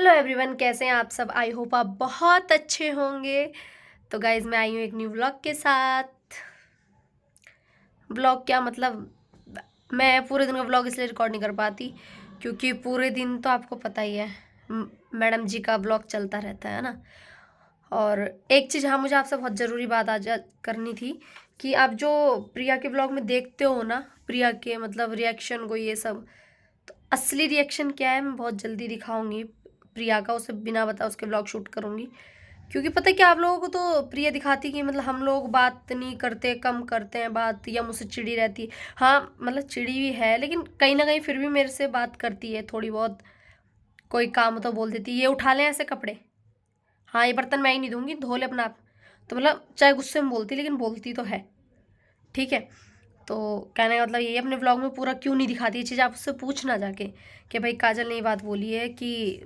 Hello everyone, कैसे हैं आप सब। आई होप आप बहुत अच्छे होंगे। तो गाइज मैं आई हूँ एक न्यू व्लॉग के साथ। व्लॉग क्या मतलब, मैं पूरे दिन का व्लॉग इसलिए रिकॉर्ड नहीं कर पाती क्योंकि पूरे दिन तो आपको पता ही है मैडम जी का व्लॉग चलता रहता है ना। और एक चीज़, हाँ, मुझे आपसे बहुत ज़रूरी बात आज करनी थी कि आप जो प्रिया के व्लॉग में देखते हो ना, प्रिया के मतलब रिएक्शन को, ये सब, तो असली रिएक्शन क्या है मैं बहुत जल्दी दिखाऊंगी। प्रिया का उसे बिना बताए उसके व्लॉग शूट करूंगी क्योंकि पता है क्या, आप लोगों को तो प्रिया दिखाती कि मतलब हम लोग बात नहीं करते, कम करते हैं बात, या मुझसे चिड़ी रहती है। हाँ मतलब चिड़ी भी है, लेकिन कहीं ना कहीं फिर भी मेरे से बात करती है थोड़ी बहुत। कोई काम हो तो बोल देती है, ये उठा लें ऐसे कपड़े, हाँ ये बर्तन मैं ही नहीं धोंगी, धो ले अपना आप। तो मतलब चाहे गुस्से में बोलती, लेकिन बोलती तो है। ठीक है, तो कहने का मतलब ये अपने व्लॉग में पूरा क्यों नहीं दिखाती ये चीज़, आप उससे पूछना जाके कि भाई काजल ने ये बात बोली है कि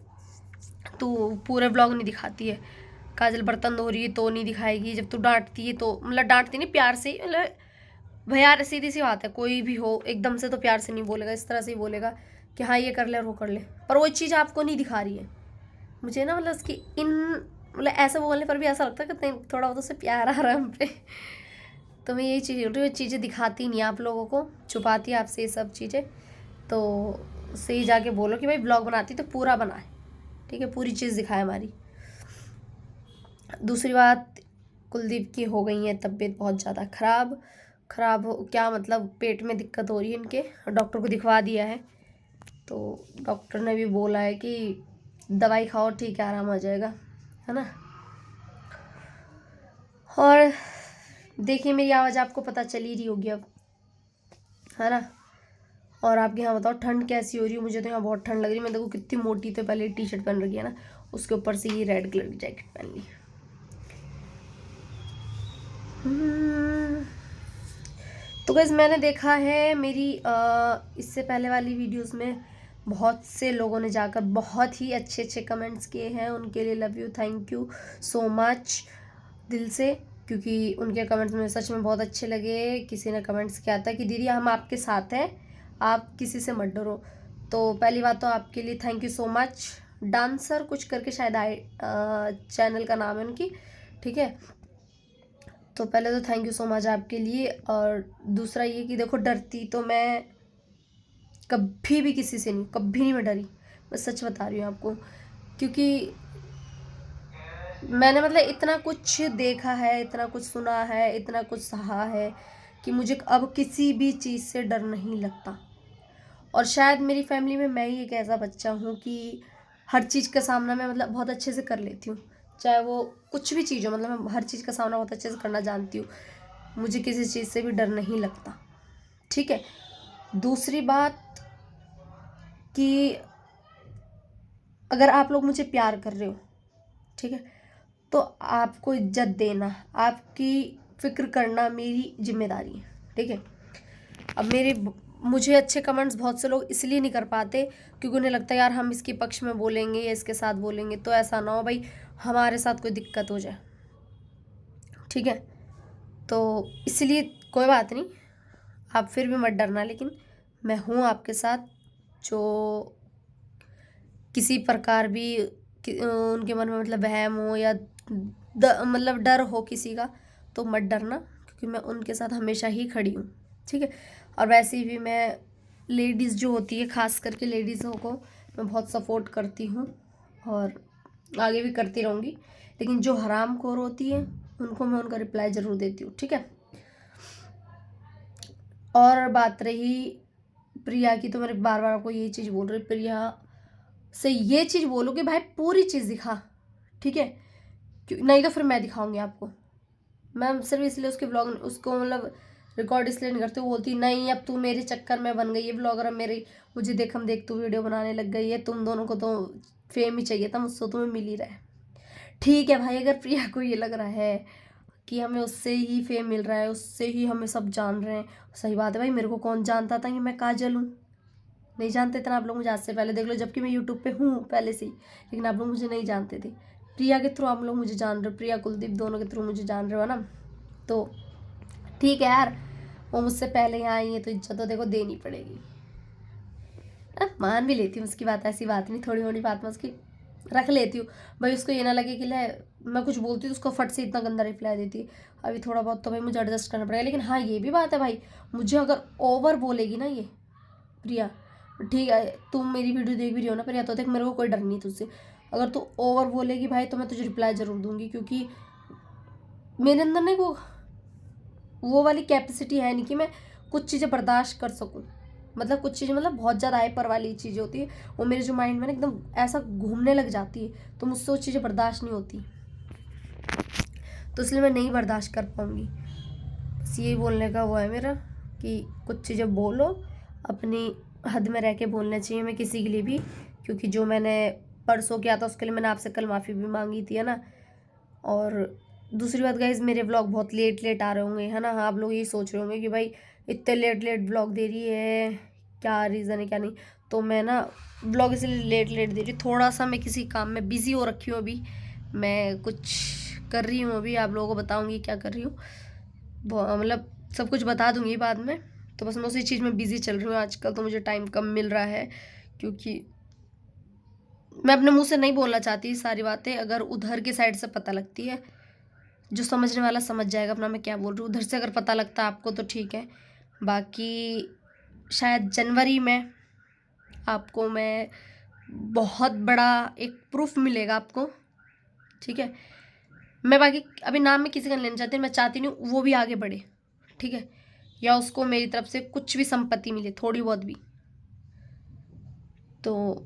तू पूरे व्लॉग नहीं दिखाती है। काजल बर्तन धो रही है तो नहीं दिखाएगी, जब तू डांटती है तो, मतलब डांटती नहीं, प्यार से ही, मतलब भैया सीधी सी बात है, कोई भी हो एकदम से तो प्यार से नहीं बोलेगा, इस तरह से ही बोलेगा कि हाँ ये कर ले और वो कर ले। पर वो चीज़ आपको नहीं दिखा रही है। मुझे ना मतलब उसकी इन, मतलब ऐसा बोलने पर भी ऐसा लगता है कि थोड़ा बहुत उससे प्यार आ रहा है हम पे। तो मैं यही चीज़ बोल रही हूँ, चीज़ें दिखाती नहीं आप लोगों को, छुपाती है आपसे ये सब चीज़ें। तो उससे ही जाके बोलो कि भाई ब्लॉग बनाती तो पूरा बनाए, ठीक है, पूरी चीज़ दिखाए हमारी। दूसरी बात, कुलदीप की हो गई है तबीयत बहुत ज़्यादा ख़राब। ख़राब हो क्या मतलब, पेट में दिक्कत हो रही है इनके, डॉक्टर को दिखवा दिया है। तो डॉक्टर ने भी बोला है कि दवाई खाओ, ठीक है, आराम आ जाएगा, है ना। और देखिए मेरी आवाज़ आपको पता चल ही रही होगी अब, है ना। और आपके यहाँ बताओ ठंड कैसी हो रही है। मुझे तो यहाँ बहुत ठंड लग रही है। मैं देखो कितनी मोटी, तो पहले टी शर्ट पहन रखी है ना, उसके ऊपर से ये रेड कलर की जैकेट पहन ली। तो गैस मैंने देखा है मेरी इससे पहले वाली वीडियोस में बहुत से लोगों ने जाकर बहुत ही अच्छे अच्छे कमेंट्स किए हैं। उनके लिए love you, thank you so much दिल से, क्योंकि उनके कमेंट्स मुझे सच में बहुत अच्छे लगे। किसी ने कमेंट्स किया था कि दीदी हम आपके साथ हैं, आप किसी से मत डरो। तो पहली बात तो आपके लिए thank you so much. Dancer कुछ करके शायद आए, चैनल का नाम है उनकी, ठीक है। तो पहले तो थैंक यू सो मच आपके लिए। और दूसरा ये कि देखो, डरती तो मैं कभी भी किसी से नहीं, कभी नहीं मैं डरी, मैं सच बता रही हूँ आपको। क्योंकि मैंने मतलब इतना कुछ देखा है, इतना कुछ सुना है, इतना कुछ सहा है कि मुझे अब किसी भी चीज़ से डर नहीं लगता। और शायद मेरी फैमिली में मैं ही एक ऐसा बच्चा हूँ कि हर चीज़ का सामना मैं मतलब बहुत अच्छे से कर लेती हूँ, चाहे वो कुछ भी चीज़ हो, मतलब मैं हर चीज़ का सामना बहुत अच्छे से करना जानती हूँ। मुझे किसी चीज़ से भी डर नहीं लगता, ठीक है। दूसरी बात कि अगर आप लोग मुझे प्यार कर रहे हो, ठीक है, तो आपको इज्जत देना, आपकी फिक्र करना मेरी जिम्मेदारी है, ठीक है। अब मुझे अच्छे कमेंट्स बहुत से लोग इसलिए नहीं कर पाते क्योंकि उन्हें लगता है यार हम इसके पक्ष में बोलेंगे या इसके साथ बोलेंगे तो ऐसा ना हो भाई हमारे साथ कोई दिक्कत हो जाए, ठीक है। तो इसलिए कोई बात नहीं, आप फिर भी मत डरना, लेकिन मैं हूँ आपके साथ। जो किसी प्रकार भी उनके मन में मतलब वहम हो या मतलब डर हो किसी का, तो मत डरना, क्योंकि मैं उनके साथ हमेशा ही खड़ी हूँ, ठीक है। और वैसे भी मैं लेडीज़ जो होती है, ख़ास करके लेडीज़ों को मैं बहुत सपोर्ट करती हूँ और आगे भी करती रहूँगी। लेकिन जो हरामखोर होती है उनको मैं उनका रिप्लाई ज़रूर देती हूँ, ठीक है। और बात रही प्रिया की, तो मैंने बार बार आपको यही चीज़ बोल रही, प्रिया से ये चीज़ बोलो कि भाई पूरी चीज़ दिखा, ठीक है। नहीं तो फिर मैं दिखाऊंगी आपको। मैं सिर्फ इसलिए उसके ब्लॉग उसको मतलब रिकॉर्ड इसलिए नहीं करती, वो बोलती नहीं अब तू मेरे चक्कर में बन गई है ब्लॉगर, अब मेरी मुझे देख हम देख तू वीडियो बनाने लग गई है, तुम दोनों को तो फेम ही चाहिए था, मुझसे तुम्हें मिल ही रहा है। ठीक है भाई, अगर प्रिया को ये लग रहा है कि हमें उससे ही फेम मिल रहा है, उससे ही हमें सब जान रहे हैं, सही बात है भाई, मेरे को कौन जानता था कि मैं काजल हूँ। नहीं जानते इतना आप लोग मुझे, आज से पहले देख लो, जबकि मैं यूट्यूब पे हूँ पहले से ही, लेकिन आप लोग मुझे नहीं जानते थे। प्रिया के थ्रू आप लोग मुझे जान रहे हो, प्रिया कुलदीप दोनों के थ्रू मुझे जान रहे हो ना। तो ठीक है यार, वो मुझसे पहले यहाँ आई है तो इज्जत तो देखो देनी पड़ेगी। मान भी लेती हूँ उसकी बात, ऐसी बात नहीं, थोड़ी मोड़ी बात में उसकी रख लेती हूँ भाई, उसको ये ना लगे कि ले मैं कुछ बोलती हूँ तो उसको फट से इतना गंदा रिप्लाई देती है। अभी थोड़ा बहुत तो भाई मुझे एडजस्ट करना पड़ेगा। लेकिन हाँ ये भी बात है भाई, मुझे अगर ओवर बोलेगी ना ये प्रिया, ठीक है तुम मेरी वीडियो देख भी रही हो ना प्रिया, तो देख मेरे को कोई डर नहीं तुझसे, अगर तू ओवर बोलेगी भाई तो मैं तुझे रिप्लाई ज़रूर दूंगी, क्योंकि मेरे अंदर ना वो वाली कैपेसिटी है नहीं कि मैं कुछ चीज़ें बर्दाश्त कर सकूँ। मतलब कुछ चीज़ें मतलब बहुत ज़्यादा हाइपर वाली चीज़ें होती है, वो मेरे जो माइंड में ना एकदम ऐसा घूमने लग जाती है, तो मुझसे वो चीज़ें बर्दाश्त नहीं होती, तो इसलिए मैं नहीं बर्दाश्त कर पाऊँगी। बस यही बोलने का वो है मेरा कि कुछ चीज़ें बोलो, अपनी हद में रह के बोलना चाहिए मैं किसी के लिए भी, क्योंकि जो मैंने परसों किया था उसके लिए मैंने आपसे कल माफ़ी भी मांगी थी, है ना। और दूसरी बात गाइस, मेरे व्लॉग बहुत लेट लेट आ रहे होंगे, है ना। हाँ आप लोग यही सोच रहे होंगे कि भाई इतने लेट लेट व्लॉग दे रही है, क्या रीज़न है क्या नहीं। तो मैं ना व्लॉग इसलिए लेट लेट दे रही, थोड़ा सा मैं किसी काम में बिज़ी हो रखी हूँ अभी, मैं कुछ कर रही हूँ अभी, आप लोगों को बताऊँगी क्या कर रही हूँ, मतलब सब कुछ बता दूँगी बाद में। तो बस मैं उसी चीज़ में बिज़ी चल रही हूँ आजकल, तो मुझे टाइम कम मिल रहा है, क्योंकि मैं अपने मुंह से नहीं बोलना चाहती सारी बातें, अगर उधर की साइड से पता लगती है, जो समझने वाला समझ जाएगा अपना मैं क्या बोल रही हूँ, उधर से अगर पता लगता है आपको तो ठीक है, बाकी शायद जनवरी में आपको मैं बहुत बड़ा एक प्रूफ मिलेगा आपको, ठीक है। मैं बाकी अभी नाम में किसी का नहीं लेना चाहती, मैं चाहती नहीं वो भी आगे बढ़े, ठीक है, या उसको मेरी तरफ से कुछ भी संपत्ति मिले थोड़ी बहुत भी, तो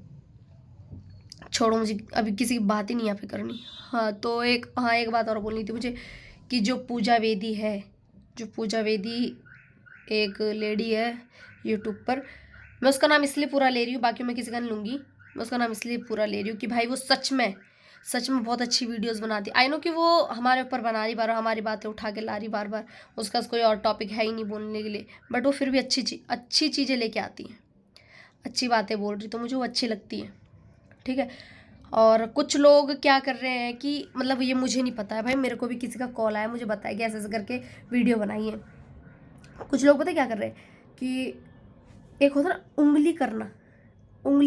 छोड़ो, मुझे अभी किसी की बात ही नहीं यहाँ पे करनी। हाँ तो एक बात और बोलनी थी मुझे, कि जो पूजा वेदी है, जो पूजा वेदी एक लेडी है यूट्यूब पर, मैं उसका नाम इसलिए पूरा ले रही हूँ, बाकी मैं किसी का नहीं लूँगी, मैं उसका नाम इसलिए पूरा ले रही हूँ कि भाई वो सच में बहुत अच्छी वीडियोस बनाती। आई नो कि वो हमारे ऊपर बना रही बार, हमारी बातें उठा के ला रही बार बार, उसका कोई और टॉपिक है ही नहीं बोलने के लिए, बट वो फिर भी अच्छी चीज़ें लेके आती हैं, अच्छी बातें बोल रही, तो मुझे वो अच्छी लगती है, ठीक है। और कुछ लोग क्या कर रहे हैं कि मतलब ये मुझे नहीं पता है भाई, मेरे को भी किसी का कॉल आया, मुझे बताया कि ऐसे ऐसे करके वीडियो बनाई है। कुछ लोग पता है क्या कर रहे हैं कि एक होता ना उंगली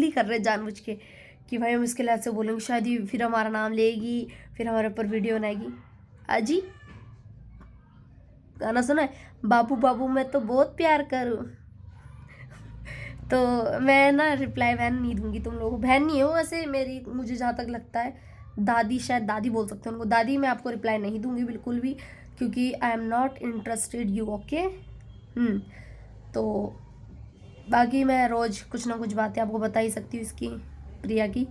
कर रहे जानबूझ के, कि भाई हम इसके लिए ऐसे बोलेंगे शायद ही फिर हमारा नाम लेगी, फिर हमारे ऊपर वीडियो बनाएगी। अजी गाना सुना है, बाबू बाबू मैं तो बहुत प्यार करूँ। तो मैं ना रिप्लाई बहन नहीं दूंगी तुम लोगों को, बहन नहीं हो वैसे मेरी, मुझे जहाँ तक लगता है दादी, शायद दादी बोल सकते हैं उनको, दादी मैं आपको रिप्लाई नहीं दूंगी बिल्कुल भी, क्योंकि I am not interested you, okay. तो बाकी मैं रोज़ कुछ ना कुछ बातें आपको बता ही सकती हूँ इसकी, प्रिया की,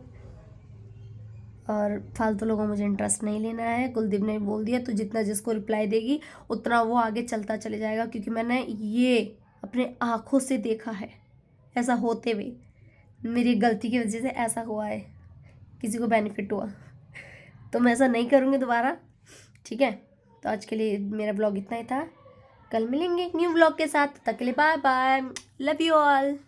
और फालतू लोगों मुझे इंटरेस्ट नहीं लेना है। कुलदीप ने बोल दिया, तो जितना जिसको रिप्लाई देगी उतना वो आगे चलता चले जाएगा, क्योंकि मैंने ये अपने आँखों से देखा है ऐसा होते हुए, मेरी गलती की वजह से ऐसा हुआ है, किसी को बेनिफिट हुआ, तो मैं ऐसा नहीं करूँगी दोबारा, ठीक है। तो आज के लिए मेरा ब्लॉग इतना ही था, कल मिलेंगे एक न्यू ब्लॉग के साथ, तब तक के लिए bye bye, love you all.